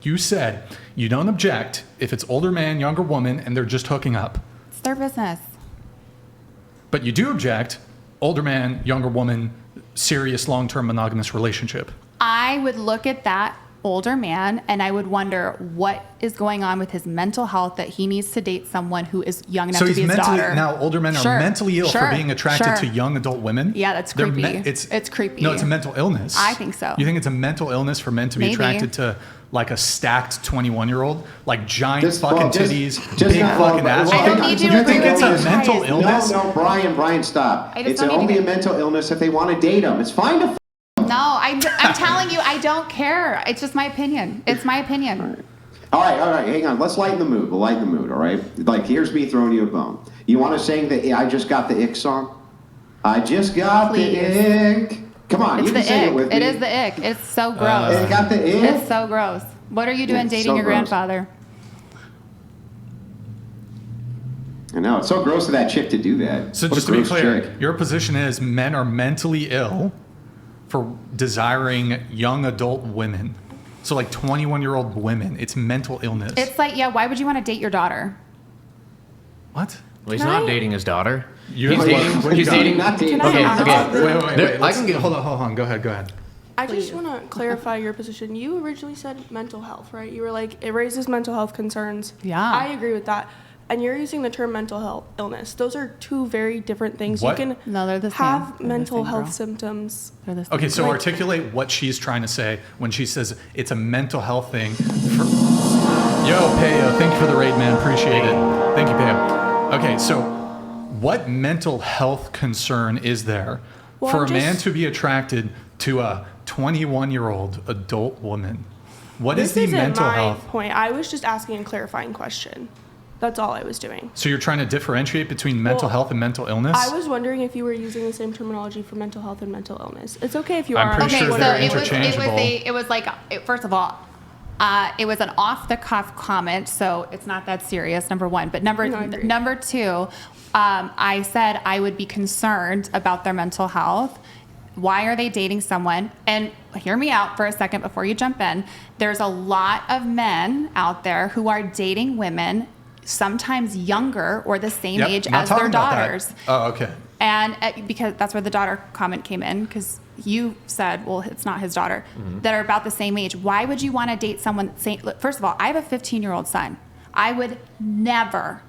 You said you don't object if it's older man, younger woman, and they're just hooking up. It's their business. But you do object, older man, younger woman, serious long-term monogamous relationship. I would look at that older man and I would wonder what is going on with his mental health that he needs to date someone who is young enough to be his daughter. Now, older men are mentally ill for being attracted to young adult women. Yeah, that's creepy. It's creepy. No, it's a mental illness. I think so. You think it's a mental illness for men to be attracted to like a stacked 21-year-old, like giant fucking titties, big fucking ass? I don't need you You think it's a mental illness? No, Brian, stop. It's only a mental illness if they want to date them. It's fine to No, I'm telling you, I don't care. It's just my opinion. It's my opinion. All right. Hang on. Let's lighten the mood. We'll lighten the mood, all right? Like, here's me throwing you a bone. You want to sing the I Just Got the Ick song? I just got the ick. Come on, you can sing it with me. It is the ick. It's so gross. It got the ick? It's so gross. What are you doing dating your grandfather? I know. It's so gross of that chick to do that. So just to be clear, your position is men are mentally ill for desiring young adult women. So like 21-year-old women, it's mental illness. It's like, yeah, why would you want to date your daughter? What? Well, he's not dating his daughter. He's dating. Not dating. Okay. Wait. I can get. Hold on. Go ahead. I just want to clarify your position. You originally said mental health, right? You were like, it raises mental health concerns. Yeah. I agree with that. And you're using the term mental health illness. Those are two very different things. What? You can No, they're the same. have They're the mental same, health girl. symptoms. They're the same. Okay, so articulate what she's trying to say when she says it's a mental health thing. Yo, Payo, thank you for the raid, man. Appreciate it. Thank you, Payo. Okay, so what mental health concern is there for a man to be attracted to a 21-year-old adult woman? What is the mental health? This isn't my point. I was just asking a clarifying question. That's all I was doing. So you're trying to differentiate between mental health and mental illness? I was wondering if you were using the same terminology for mental health and mental illness. It's okay if you I'm are. pretty sure they're interchangeable. It was like, first of all, it was an off-the-cuff comment, so it's not that serious, number one. But number two, I said I would be concerned about their mental health. Why are they dating someone? And hear me out for a second before you jump in. There's a lot of men out there who are dating women sometimes younger or the same age as their daughters. Oh, okay. And because that's where the daughter comment came in, because you said, well, it's not his daughter, that are about the same age. Why would you want to date someone? First of all, I have a 15-year-old son. I would never,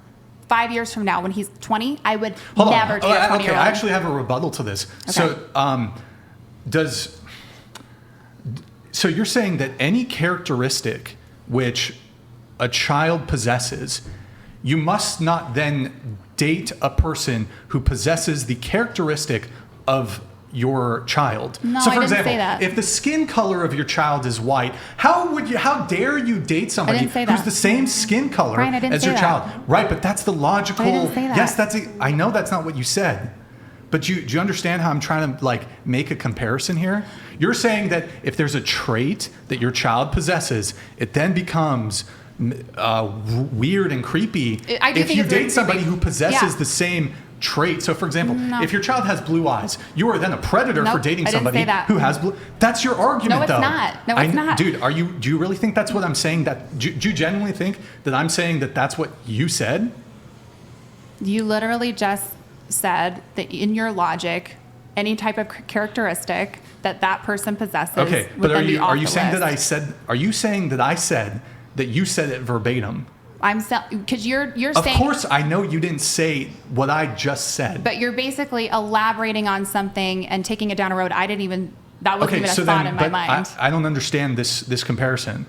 5 years from now when he's 20, I would never date a 20-year-old. Okay, I actually have a rebuttal to this. Okay. So you're saying that any characteristic which a child possesses, you must not then date a person who possesses the characteristic of your child. No, so for I didn't example, say that. if the skin color of your child is white, how dare you date somebody who's the same skin color Brian, as your child? Right, but that's the logical. I didn't say that. Yes, I know that's not what you said. But do you understand how I'm trying to like make a comparison here? You're saying that if there's a trait that your child possesses, it then becomes weird and creepy if you date somebody who possesses the same trait. So for example, if your child has blue eyes, you are then a predator for dating somebody who has blue. That's your argument, though. No, it's not. Dude, do you really think that's what I'm saying? Do you genuinely think that I'm saying that that's what you said? You literally just said that in your logic, any type of characteristic that person possesses. Okay, but are you saying that I said? Are you saying that I said that you said it verbatim? Because you're saying. Of course, I know you didn't say what I just said. But you're basically elaborating on something and taking it down a road. That wasn't even a thought in my mind. I don't understand this comparison.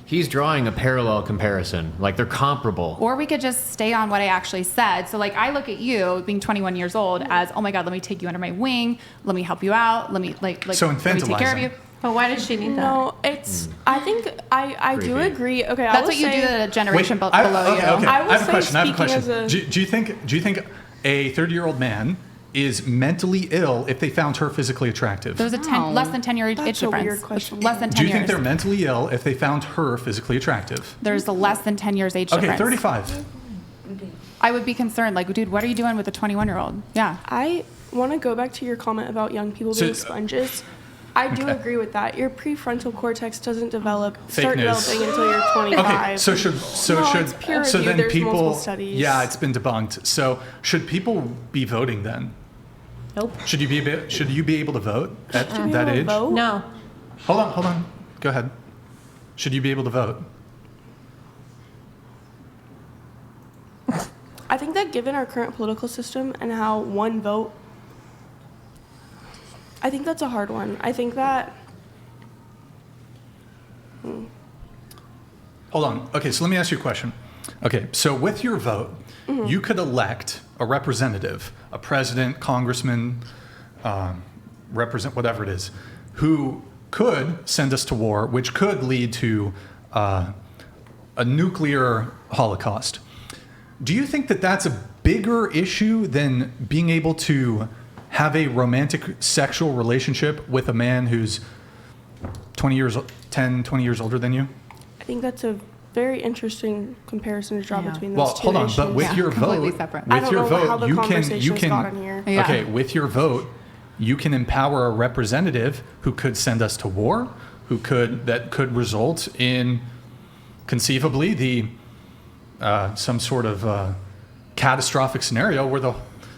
He's drawing a parallel comparison, like they're comparable. Or we could just stay on what I actually said. So like I look at you being 21 years old as, oh my God, let me take you under my wing. Let me help you out. Let me so let me take care of you. But why does she need that? No, it's. I think I do agree. Okay, that's what you do to the generation below you. Okay. I have a question. A, do you think a 30-year-old man is mentally ill if they found her physically attractive? There's less than 10 year age difference. That's a weird question. Less than 10 years. Do you think they're mentally ill if they found her physically attractive? There's a less than 10 years age difference. Okay, 35. I would be concerned. Like, dude, what are you doing with a 21-year-old? Yeah. I want to go back to your comment about young people being sponges. I do agree with that. Your prefrontal cortex doesn't news. start developing until you're 25. Okay, so it's peer so review. then There's people, multiple studies. yeah, it's been debunked. So should people be voting then? Nope. Should you be able to vote at Should we that have a age? vote? No. Hold on. Go ahead. Should you be able to vote? I think that given our current political system and how one vote, I think that's a hard one. I think that. Hold on. Okay, so let me ask you a question. Okay, so with your vote, you could elect a representative, a president, congressman, represent whatever it is, who could send us to war, which could lead to a nuclear holocaust. Do you think that that's a bigger issue than being able to have a romantic sexual relationship with a man who's 20 years older than you? I think that's a very interesting comparison to draw Yeah. between Well, those two hold on, issues. but with Yeah, your completely vote, separate. I with don't your know how vote, the you conversation's can, gotten here. Yeah. okay, with your vote, you can empower a representative who could send us to war, that could result in conceivably some sort of catastrophic scenario where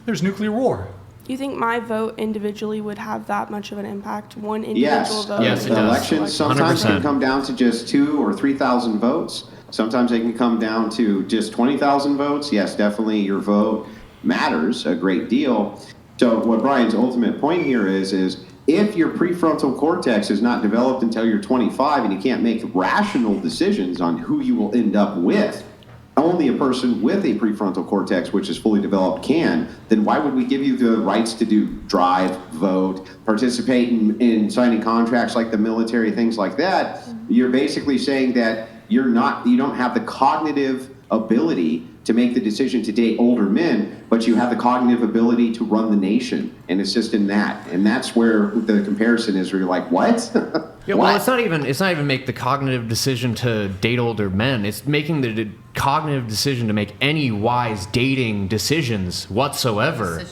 there's nuclear war. You think my vote individually would have that much of an impact? One individual Yes. vote? Yes, it The does. elections sometimes 100%. can come down to just 2,000 or 3,000 votes. Sometimes they can come down to just 20,000 votes. Yes, definitely your vote matters a great deal. So what Brian's ultimate point here is if your prefrontal cortex is not developed until you're 25 and you can't make rational decisions on who you will end up with, only a person with a prefrontal cortex which is fully developed can, then why would we give you the rights to drive, vote, participate in signing contracts like the military, things like that? You're basically saying that you don't have the cognitive ability to make the decision to date older men, but you have the cognitive ability to run the nation, and it's just in that. And that's where the comparison is, where you're like, what? Yeah, well, it's not even make the cognitive decision to date older men. It's making the cognitive decision to make any wise dating decisions whatsoever.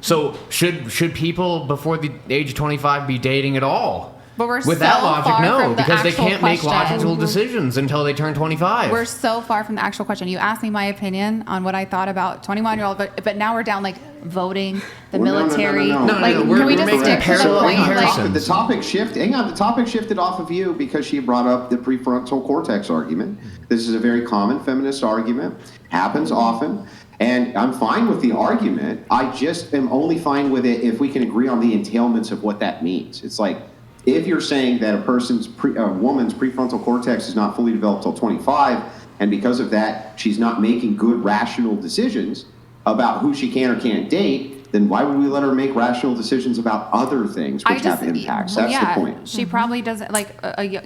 So should people before the age of 25 be dating at all? But we're With so that logic, far no, from the because they actual can't make question. logical decisions until they turn 25. We're so far from the actual question. You asked me my opinion on what I thought about 21-year-old, but now we're down like voting, the Well, no, military. no, no, no. Like, No, we're can we just making stick to the parallel point? comparisons. Like, The topic shifted off of you because she brought up the prefrontal cortex argument. This is a very common feminist argument, happens often, and I'm fine with the argument. I just am only fine with it if we can agree on the entailments of what that means. It's like, if you're saying that a woman's prefrontal cortex is not fully developed till 25, and because of that, she's not making good rational decisions about who she can or can't date, then why would we let her make rational decisions about other things which have impacts? That's yeah, the point. she probably doesn't, like,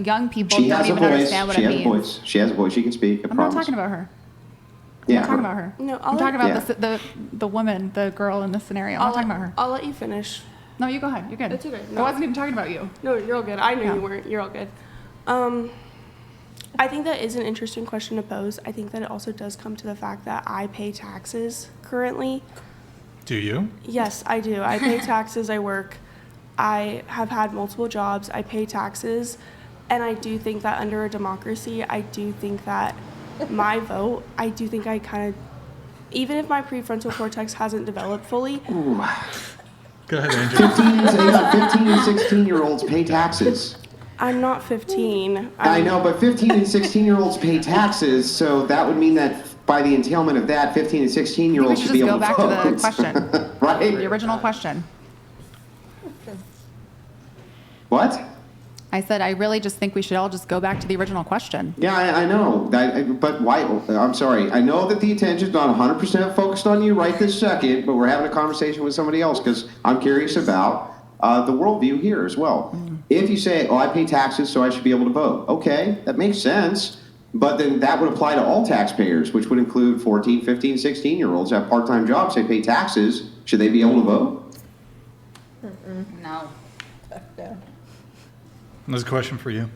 young people She don't has a even voice. understand what She it has a means. voice. She has a voice. She can speak. I I'm promise. not talking about her. Yeah, I'm not talking about her. No, I'm talking about the woman, the girl in the scenario. I'm not talking about her. I'll let you finish. No, you go ahead. You're good. It's okay. I No. wasn't even talking about you. No, you're all good. I knew Yeah. you weren't. You're all good. I think that is an interesting question to pose. I think that it also does come to the fact that I pay taxes currently. Do you? Yes, I do. I pay taxes. I work. I have had multiple jobs. I pay taxes. And I do think that under a democracy, I do think that my vote, I do think I kind of, even if my prefrontal cortex hasn't developed fully, Go ahead, Angel. 15 and 16-year-olds pay taxes. I'm not 15. I know, but 15 and 16-year-olds pay taxes, so that would mean that by the entailment of that, 15 and I think we 16-year-olds should should be just able go to back vote. to the question, Right? the original question. What? I said, I really just think we should all just go back to the original question. Yeah, I know. But why? I'm sorry. I know that the attention's not 100% focused on you right this second, but we're having a conversation with somebody else because I'm curious about the worldview here as well. If you say, I pay taxes, so I should be able to vote. Okay, that makes sense. But then that would apply to all taxpayers, which would include 14, 15, 16-year-olds who have part-time jobs. They pay taxes. Should they be able to vote? No. There's a question for you.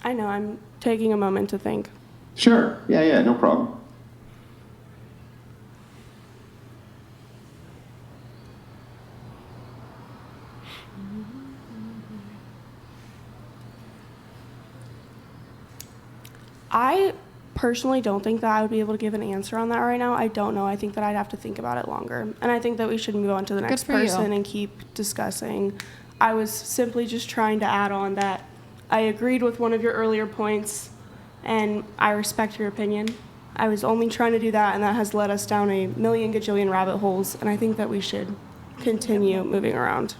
I know, I'm taking a moment to think. Sure. Yeah, no problem. I personally don't think that I would be able to give an answer on that right now. I don't know. I think that I'd have to think about it longer. And I think that we should move on to the next for you. person and keep discussing. I was simply just trying to add on that I agreed with one of your earlier points, and I respect your opinion. I was only trying to do that, and that has led us down a million gajillion rabbit holes, and I think that we should continue moving around.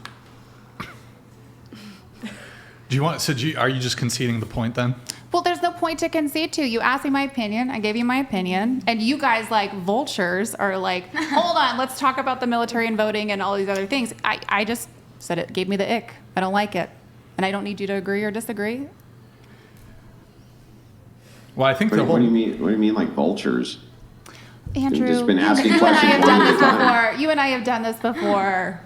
Do you want? So, are you just conceding the point then? Well, there's no point to concede to. You asked me my opinion. I gave you my opinion. And you guys, like vultures, are like, hold on, let's talk about the military and voting and all these other things. I just said it gave me the ick. I don't like it. And I don't need you to agree or disagree. Well, I think What do you mean? What do you mean, like vultures? Andrew, You've just been asking you and I questions have one done at a this time. before. You and I have done this before.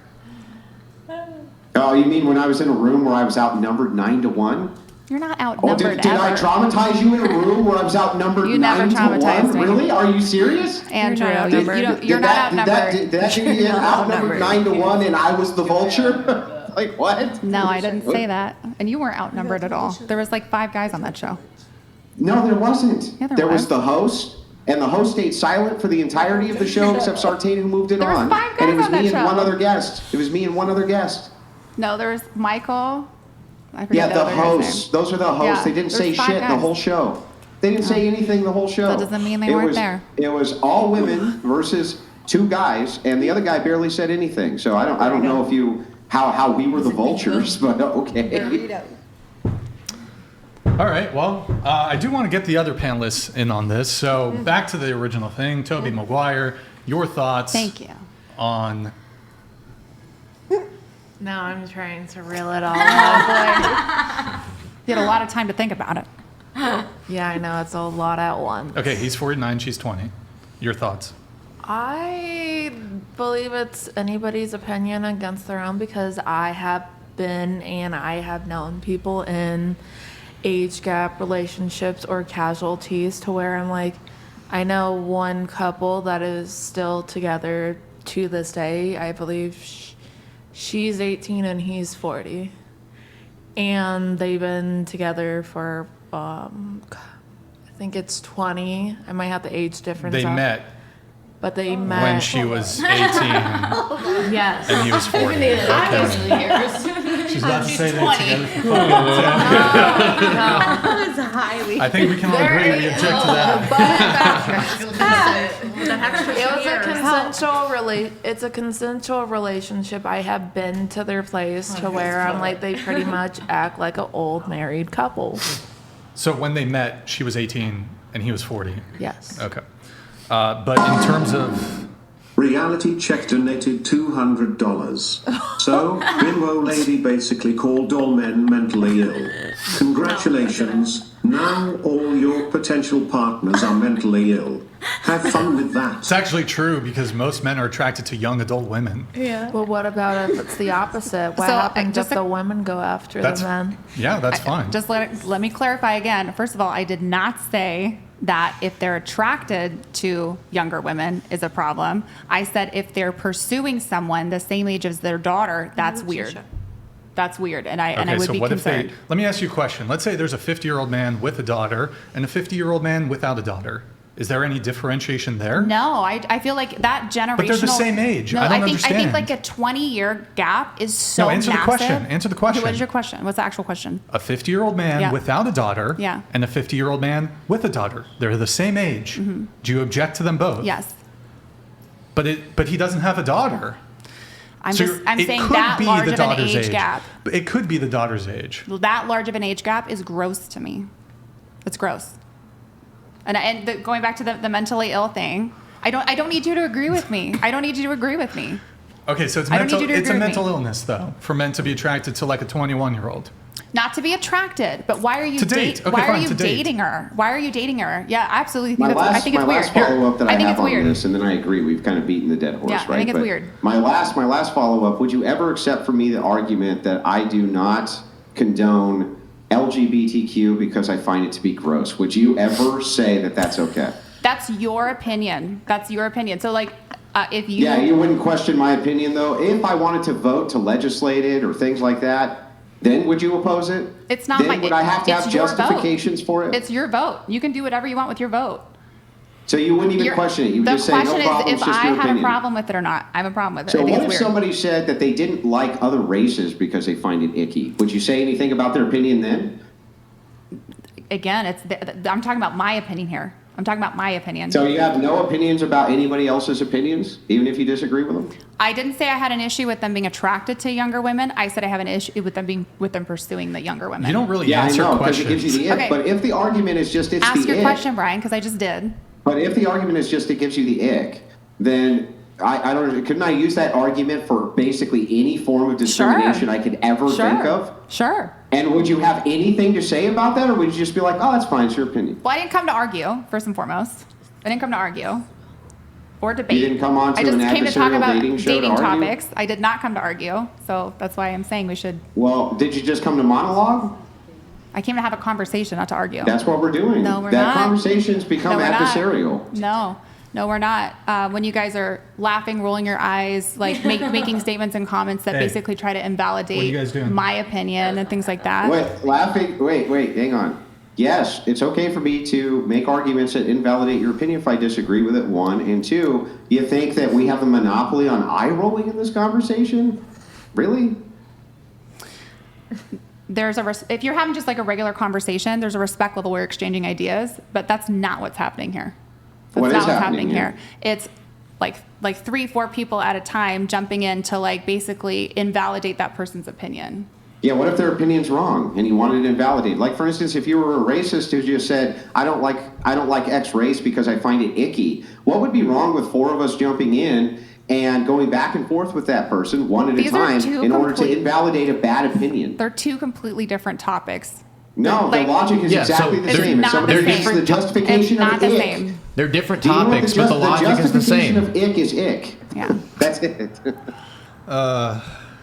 Oh, you mean when I was in a room where I was outnumbered 9-1? You're not Oh, outnumbered did I ever. traumatize you in a room where I was outnumbered You never 9-1? traumatized me. Really? Are you serious? Andrew, You're not you outnumbered. don't, you're not outnumbered. Did that mean you outnumbered 9-1 and I was the vulture? Like what? No, I didn't say that. And you weren't outnumbered at all. There was like 5 guys on that show. No, there wasn't. Yeah, there was was. the host, and the host stayed silent for the entirety of the show except Sartain, who moved it There was on. 5 And it guys was on that me and show. one other guest. It was me and one other guest. No, there was Michael. I Yeah, forget the other guy's name. hosts. Those are the hosts. Yeah, They didn't say there's 5 shit the guys. whole show. They didn't say anything the whole show. That doesn't mean they It weren't was- there. It was all women versus 2 guys, and the other guy barely said anything. So I don't know if you how we were the vultures, but okay. All right. Well, I do want to get the other panelists in on this. So back to the original thing. Toby Maguire, your thoughts Thank you. on... Now I'm trying to reel it all out. You had a lot of time to think about it. Yeah, I know, it's a lot at once. Okay, he's 49, she's 20. Your thoughts? I believe it's anybody's opinion against their own because I have been and I have known people in age gap relationships or casualties to where I'm like, I know one couple that is still together to this day. I believe she's 18 and he's 40. And they've been together for, I think it's 20. I might have the age difference. They met But they met when she was 18 Yes. and he was 40. Okay. She's about to say that together for I think we can all agree we object to that. It's a consensual relationship. I have been to their place to where I'm like they pretty much act like an old married couple. So when they met, she was 18 and he was 40. Yes. Okay. But in terms of... Reality check donated $200. So, Bimbo Lady basically called all men mentally ill. Congratulations. Now all your potential partners are mentally ill. Have fun with that. It's actually true because most men are attracted to young adult women. Yeah. Well, what about if it's the opposite? What So, happens just if a- the women go after That's the men? Yeah, that's fine. Just let me clarify again. First of all, I did not say that if they're attracted to younger women is a problem. I said if they're pursuing someone the same age as their daughter, that's weird. That's weird, and I would so be what concerned. if they... Let me ask you a question. Let's say there's a 50-year-old man with a daughter and a 50-year-old man without a daughter. Is there any differentiation there? No, I feel like that generational. But they're the same age. No, I don't think understand. like a 20-year gap is so No, answer the massive. question. Answer the question. Okay, what is your question? What's the actual question? A 50-year-old man Yeah. without a daughter Yeah. and a 50-year-old man with a daughter. They're the same age. Do you object to them both? Yes, But he doesn't have a daughter. I'm So I'm it saying could that be large the of an daughter's age gap. But it could be the daughter's age. That large of an age gap is gross to me. It's gross. And going back to the mentally ill thing, I don't need you to agree with me. I don't need you to agree with me. Okay, so it's I don't mental. need you to It's a agree with mental me. illness, though, for men to be attracted to like a 21-year-old. Not to be attracted, but why are you To date. Okay, why are fine, you to date. dating her? Why are you dating her? Yeah, I absolutely think My that's, I last, think my it's weird. last follow-up that I, I think have it's on weird. this, and then I agree, we've kind of beaten the dead horse, Yeah, right? I think it's But weird. My last follow-up, would you ever accept from me the argument that I do not condone LGBTQ because I find it to be gross? Would you ever say that that's okay? That's your opinion. That's your opinion. So like, if you Yeah, you wouldn't question my opinion, though. If I wanted to vote to legislate it or things like that, Then would you oppose it? It's not then my. Would I have to it's have your justifications vote. for it? It's your vote. You can do whatever you want with your vote. So you wouldn't even question it. You would the just say no question problem. is It's if just I your had opinion. a problem with it or not. I have a problem with it. So I think what it's if weird. somebody said that they didn't like other races because they find it icky? Would you say anything about their opinion then? Again, I'm talking about my opinion here. I'm talking about my opinion. So you have no opinions about anybody else's opinions, even if you disagree with them? I didn't say I had an issue with them being attracted to younger women. I said I have an issue with them pursuing the younger women. You don't really Yeah, I answer know, because it questions. gives you the ick. Okay. But if the argument is just it's Ask the your ick, question, Brian, because I just did. but if the argument is just it gives you the ick, then I don't. Couldn't I use that argument for basically any form of discrimination I could ever think of? Sure. And would you have anything to say about that, or would you just be like, "Oh, that's fine, it's your opinion"? Well, I didn't come to argue, first and foremost. I didn't come to argue or debate. You didn't come on to I just an came to talk adversarial about dating show to argue? topics. I did not come to argue, so that's why I'm saying we should. Well, did you just come to monologue? I came to have a conversation, not to argue. That's what we're doing. No, we're that not. conversation's become No, we're not. adversarial. No, we're not. When you guys are laughing, rolling your eyes, like making statements and comments that Hey, basically try to invalidate what are you guys doing? my opinion and things like that. Wait, hang on. Yes, it's okay for me to make arguments that invalidate your opinion if I disagree with it, one. And two, you think that we have a monopoly on eye rolling in this conversation? Really? If you're having just like a regular conversation, there's a respect level where you're exchanging ideas, but that's not what's happening here. That's What not is what's happening happening here. It's like 3-4 people at a time jumping in to like basically invalidate that person's opinion. Yeah, what if their opinion's wrong and you wanted it invalidated? Like, for instance, if you were a racist who just said, I don't like X race because I find it icky, what would be wrong with 4 of us jumping in and going back and forth with that person one at a time in order to invalidate a bad opinion? They're two completely different topics. No, Like- the logic is Yeah, exactly so the they're same. If not somebody the thinks same. the justification It's not of the ick, same. They're different do you know what topics, but the logic is the justification same. of ick is ick. Yeah. That's it.